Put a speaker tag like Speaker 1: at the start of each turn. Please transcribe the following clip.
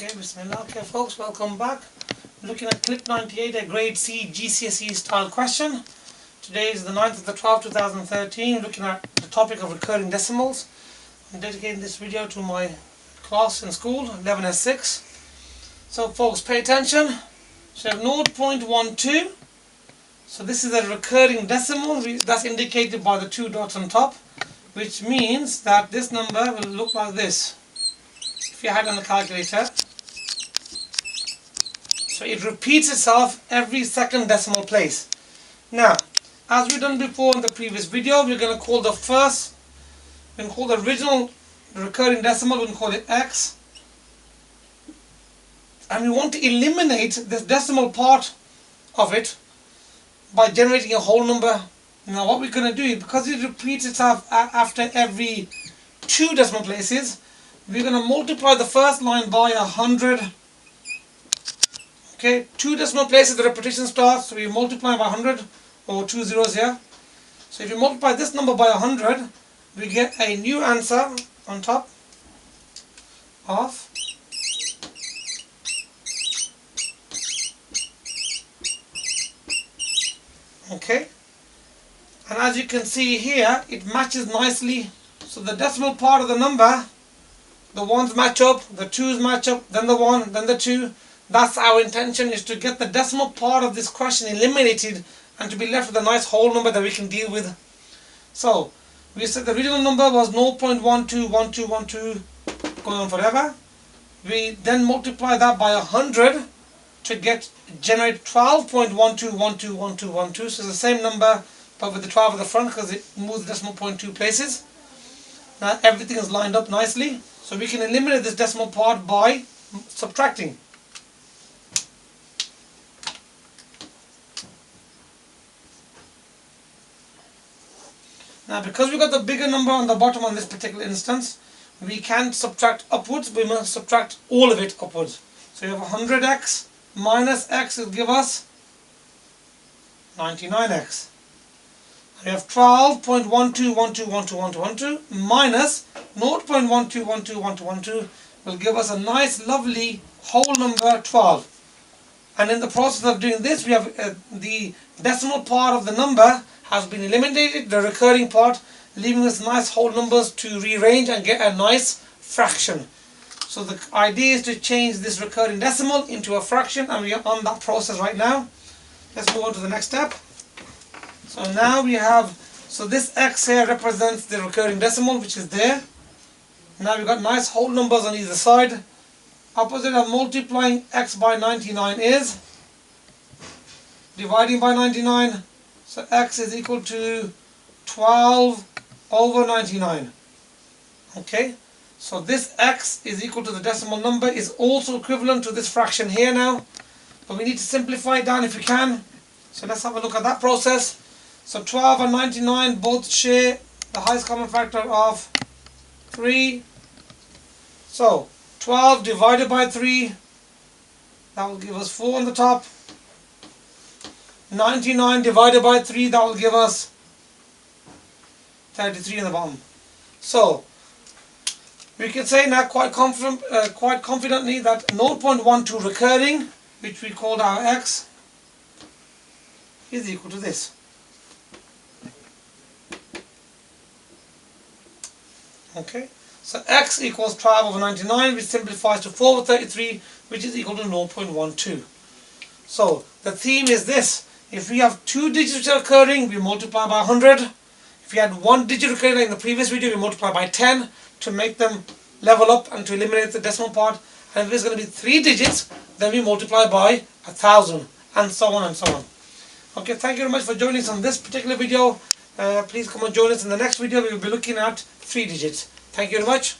Speaker 1: Okay, bismillah. Okay folks, welcome back. Looking at clip 98, a grade C GCSE style question. Today is the 9th of the 12th, 2013, looking at the topic of recurring decimals. I'm dedicating this video to my class in school, 11S6. So folks, pay attention. So we have 0.12. So this is a recurring decimal, that's indicated by the two dots on top, which means that this number will look like this. If you had it on the calculator. So it repeats itself every second decimal place. Now, as we've done before in the previous video, we're going to call the original recurring decimal, we're going to call it x. And we want to eliminate this decimal part of it by generating a whole number. Now what we're going to do, because it repeats itself after every two decimal places, we're going to multiply the first line by 100. Okay, two decimal places the repetition starts, so we multiply by 100, or 2 zeros here. So if you multiply this number by 100, we get a new answer on top of okay, and as you can see here, it matches nicely. So the decimal part of the number, the ones match up, the twos match up, then the one, then the two. That's our intention, is to get the decimal part of this question eliminated and to be left with a nice whole number that we can deal with. So we said the original number was 0.121212 going on forever. We then multiply that by 100 to generate 12.12121212. So it's the same number but with the 12 at the front because it moves the decimal point 2 places. Now everything is lined up nicely. So we can eliminate this decimal part by subtracting. Now because we got the bigger number on the bottom on this particular instance, we can't subtract upwards, we must subtract all of it upwards. So you have 100x minus x will give us 99x. We have 12.12121212 minus 0.12121212 will give us a nice lovely whole number 12. And in the process of doing this, we have the decimal part of the number has been eliminated, the recurring part, leaving us nice whole numbers to rearrange and get a nice fraction. So the idea is to change this recurring decimal into a fraction, and we are on that process right now. Let's move on to the next step. So now we have, so this x here represents the recurring decimal which is there. Now we've got nice whole numbers on either side. Opposite of multiplying x by 99 is dividing by 99. So x is equal to 12 over 99. Okay, so this x is equal to the decimal number is also equivalent to this fraction here now. But we need to simplify it down if we can. So let's have a look at that process. So 12 and 99 both share the highest common factor of 3. So 12 divided by 3, that will give us 4 on the top. 99 divided by 3, that will give us 33 on the bottom. So we can say now quite confidently that 0.12 recurring, which we called our x, is equal to this. Okay, so x equals 12 over 99, which simplifies to 4 over 33, which is equal to 0.12. So the theme is this: if we have two digits which are recurring, we multiply by 100. If we had one digit recurring like in the previous video, we multiply by 10 to make them level up and to eliminate the decimal part. And if there's going to be 3 digits, then we multiply by 1,000, and so on and so on. Okay, thank you very much for joining us on this particular video. Please come and join us in the next video. We will be looking at 3 digits. Thank you very much.